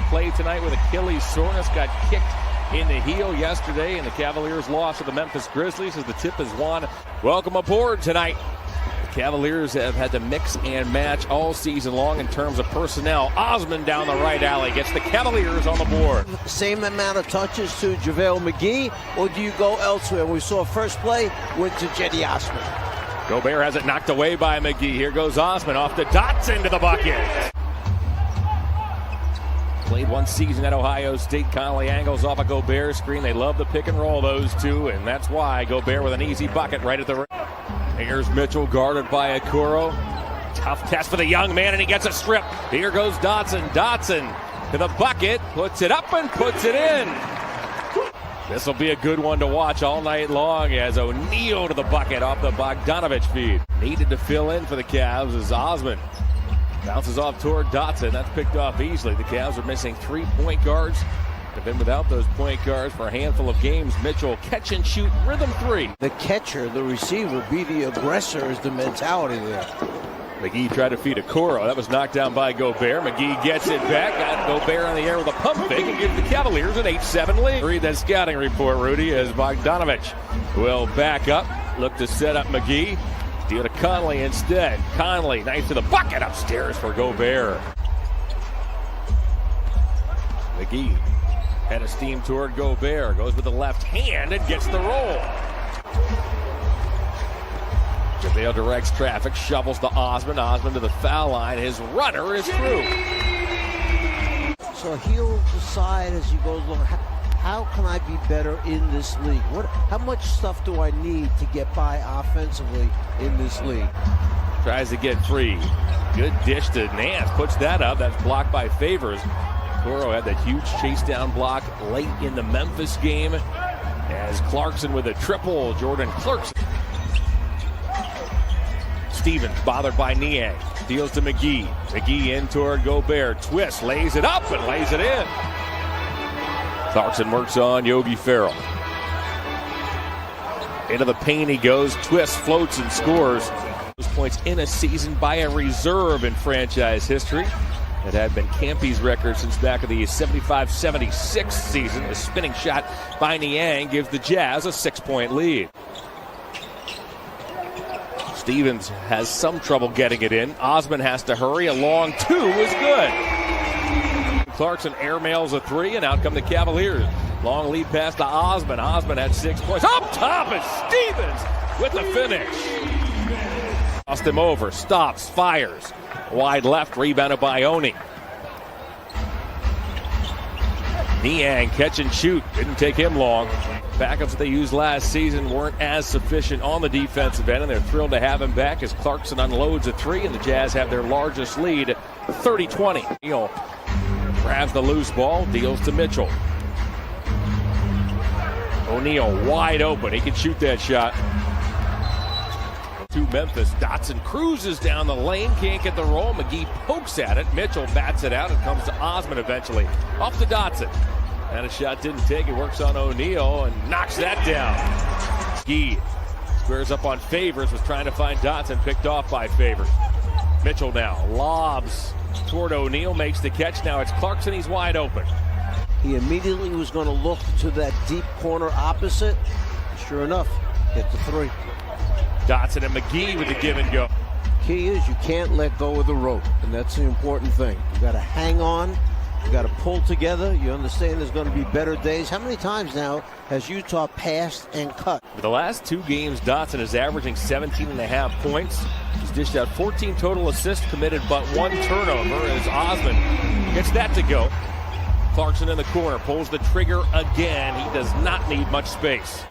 play tonight with Achilles soreness. Got kicked in the heel yesterday, and the Cavaliers lost to the Memphis Grizzlies as the tip is won. Welcome aboard tonight. The Cavaliers have had to mix and match all season long in terms of personnel. Osman down the right alley gets the Cavaliers on the board. Same amount of touches to JaVale McGee, or do you go elsewhere? We saw first play went to Cedi Osman. Gobert has it knocked away by McGee. Here goes Osman off the dots into the bucket. Played one season at Ohio State. Conley angles off a Gobert screen. They love the pick and roll, those two, and that's why Gobert with an easy bucket right at the rim. Here's Mitchell guarded by Okoro. Tough test for the young man, and he gets a strip. Here goes Dotson. Dotson to the bucket, puts it up and puts it in. This will be a good one to watch all night long as O'Neal to the bucket off the Bogdanovich feed. Needed to fill in for the Cavs as Osman bounces off toward Dotson. That's picked off easily. The Cavs are missing 3 point guards. They've been without those point guards for a handful of games. Mitchell catch and shoot rhythm three. The catcher, the receiver, be the aggressor is the mentality there. McGee tried to feed Okoro. That was knocked down by Gobert. McGee gets it back. Got Gobert on the air with a pump fake and gives the Cavaliers an 8-7 lead. Read that scouting report, Rudy, as Bogdanovich will back up. Look to set up McGee. Deal to Conley instead. Conley, nice to the bucket upstairs for Gobert. McGee had a steam toward Gobert. Goes with the left hand and gets the roll. JaVale directs traffic, shovels to Osman. Osman to the foul line. His runner is through. So he'll decide as he goes along, how can I be better in this league? How much stuff do I need to get by offensively in this league? Tries to get free. Good dish to Nance. Puts that up. That's blocked by Favors. Okoro had that huge chase down block late in the Memphis game as Clarkson with a triple. Jordan Clarkson. Stevens bothered by Niang. Deals to McGee. McGee in toward Gobert. Twist, lays it up and lays it in. Clarkson works on Yogi Ferrell. Into the paint he goes. Twist, floats, and scores. Those points in a season by a reserve in franchise history. It had been Campy's record since back of the 75-76 season. A spinning shot by Niang gives the Jazz a 6-point lead. Stevens has some trouble getting it in. Osman has to hurry. A long two is good. Clarkson airmails a three, and out come the Cavaliers. Long lead pass to Osman. Osman had 6 points. Up top is Stevens with the finish. Lost him over. Stops. Fires. Wide left. Rebounded by Oni. Niang catch and shoot. Didn't take him long. Backups that they used last season weren't as sufficient on the defensive end, and they're thrilled to have him back as Clarkson unloads a three, and the Jazz have their largest lead, 30-20. O'Neal grabs the loose ball, deals to Mitchell. O'Neal wide open. He can shoot that shot. To Memphis. Dotson cruises down the lane. Can't get the roll. McGee pokes at it. Mitchell bats it out. It comes to Osman eventually. Off to Dotson. And a shot didn't take. He works on O'Neal and knocks that down. McGee squares up on Favors. Was trying to find Dotson. Picked off by Favors. Mitchell now lobs toward O'Neal. Makes the catch. Now it's Clarkson. He's wide open. He immediately was going to look to that deep corner opposite. Sure enough, hit the three. Dotson and McGee with the give and go. Key is you can't let go of the rope, and that's the important thing. You got to hang on. You got to pull together. You understand there's going to be better days. How many times now has Utah passed and cut? For the last 2 games, Dotson is averaging 17.5 points. He's dished out 14 total assists, committed but 1 turnover as Osman gets that to go. Clarkson in the corner, pulls the trigger again. He does not need much space.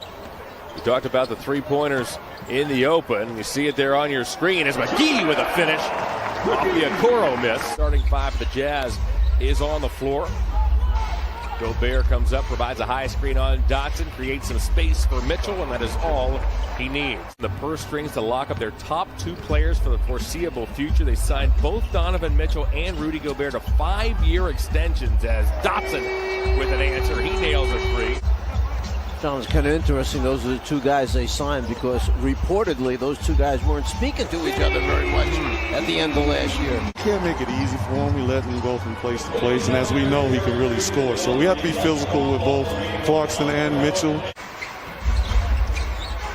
We talked about the three-pointers in the open. You see it there on your screen as McGee with a finish off the Okoro miss. Starting 5 for the Jazz is on the floor. Gobert comes up, provides a high screen on Dotson, creates some space for Mitchell, and that is all he needs. The purse strings to lock up their top 2 players for the foreseeable future. They signed both Donovan Mitchell and Rudy Gobert to 5-year extensions as Dotson with an answer. He nails a three. John, it's kind of interesting. Those are the two guys they signed because reportedly those two guys weren't speaking to each other very much at the end of last year. Can't make it easy for him. We let him go from place to place, and as we know, he can really score. So we have to be physical with both Clarkson and Mitchell.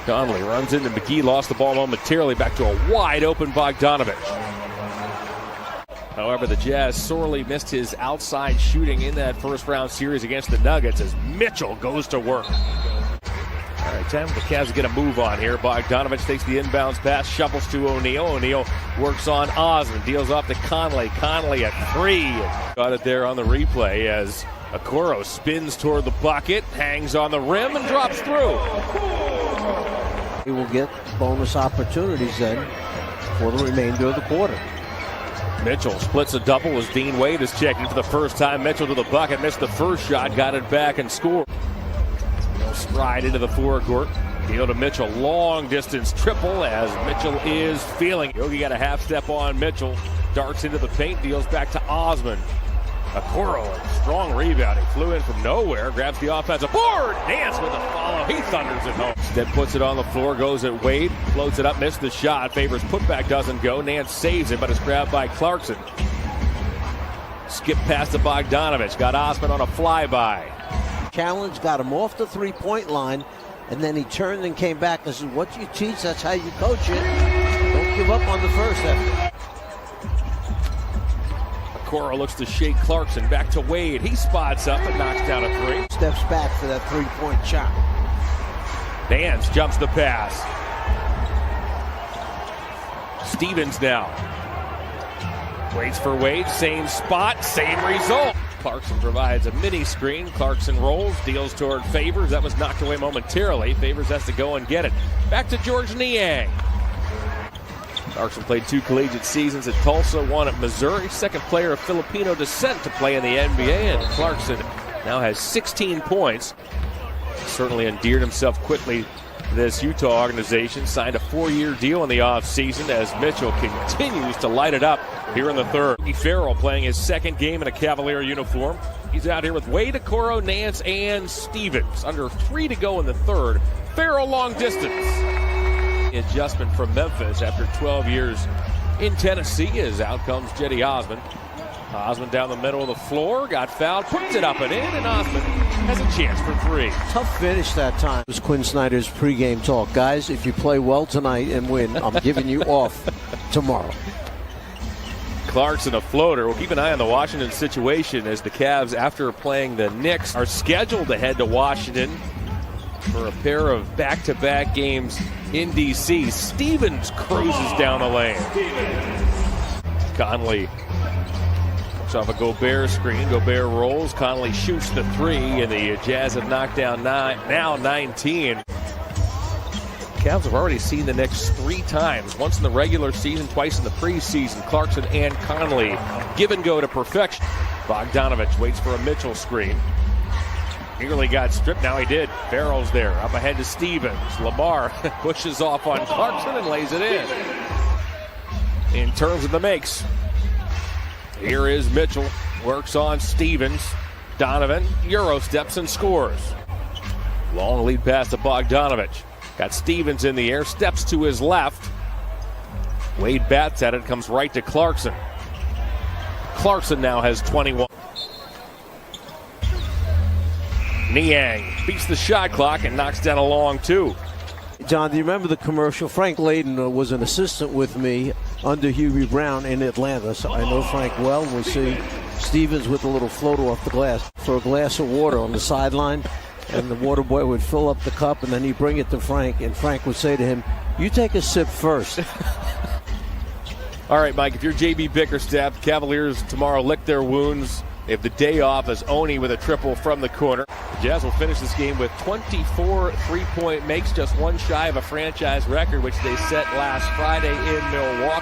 Conley runs into McGee, lost the ball momentarily, back to a wide open Bogdanovich. However, the Jazz sorely missed his outside shooting in that first round series against the Nuggets as Mitchell goes to work. All right, time for the Cavs to get a move on here. Bogdanovich takes the inbounds pass, shovels to O'Neal. O'Neal works on Osmond, deals off to Conley. Conley at three. Got it there on the replay as Okoro spins toward the bucket, hangs on the rim, and drops through. He will get bonus opportunities then for the remainder of the quarter. Mitchell splits a double as Dean Wade is checking for the first time. Mitchell to the bucket, missed the first shot, got it back and scored. He'll stride into the forecourt. Deal to Mitchell, long distance triple as Mitchell is feeling. Yogi got a half step on Mitchell, darts into the paint, deals back to Osmond. Okoro, strong rebound. He flew in from nowhere, grabs the offensive board. Nance with a follow. He thunders it home. Instead puts it on the floor, goes at Wade, floats it up, missed the shot. Favors putback, doesn't go. Nance saves it, but it's grabbed by Clarkson. Skip past to Bogdanovich. Got Osmond on a flyby. Challenge got him off the three-point line, and then he turned and came back and said, what you teach, that's how you coach it. Don't give up on the first effort. Okoro looks to shake Clarkson, back to Wade. He spots up and knocks down a three. Steps back for that three-point shot. Nance jumps the pass. Stevens now. Waits for Wade, same spot, same result. Clarkson provides a mini screen. Clarkson rolls, deals toward Favors. That was knocked away momentarily. Favors has to go and get it. Back to George Niang. Clarkson played 2 collegiate seasons at Tulsa, 1 at Missouri. Second player of Filipino descent to play in the NBA, and Clarkson now has 16 points. Certainly endeared himself quickly to this Utah organization. Signed a 4-year deal in the offseason as Mitchell continues to light it up here in the third. Farrell playing his second game in a Cavalier uniform. He's out here with Wade, Okoro, Nance, and Stevens. Under 3 to go in the third. Farrell long distance. Adjustment from Memphis after 12 years in Tennessee as out comes Jetty Osmond. Osmond down the middle of the floor, got fouled, puts it up and in, and Osmond has a chance for 3. Tough finish that time. It was Quinn Snyder's pregame talk. Guys, if you play well tonight and win, I'm giving you off tomorrow. Clarkson a floater. We'll keep an eye on the Washington situation as the Cavs, after playing the Knicks, are scheduled to head to Washington for a pair of back-to-back games in D.C. Stevens cruises down the lane. Conley looks off a Gobert screen. Gobert rolls. Conley shoots the 3, and the Jazz have knocked down 19. Cavs have already seen the Knicks 3 times, once in the regular season, twice in the preseason. Clarkson and Conley give and go to perfection. Bogdanovich waits for a Mitchell screen. Nearly got stripped, now he did. Farrell's there, up ahead to Stevens. Lamar pushes off on Clarkson and lays it in. In terms of the makes, here is Mitchell, works on Stevens. Donovan Euro steps and scores. Long lead pass to Bogdanovich. Got Stevens in the air, steps to his left. Wade bats at it, comes right to Clarkson. Clarkson now has 21. Niang beats the shot clock and knocks down a long 2. John, do you remember the commercial? Frank Layden was an assistant with me under Hubie Brown in Atlanta, so I know Frank well. We'll see Stevens with a little floater off the glass for a glass of water on the sideline, and the water boy would fill up the cup, and then he'd bring it to Frank, and Frank would say to him, you take a sip first. All right, Mike, if you're J.B. Bickerstaff, Cavaliers tomorrow lick their wounds. They have the day off as Oni with a triple from the corner. The Jazz will finish this game with 24 3-point makes, just 1 shy of a franchise record, which they set last Friday in Milwaukee.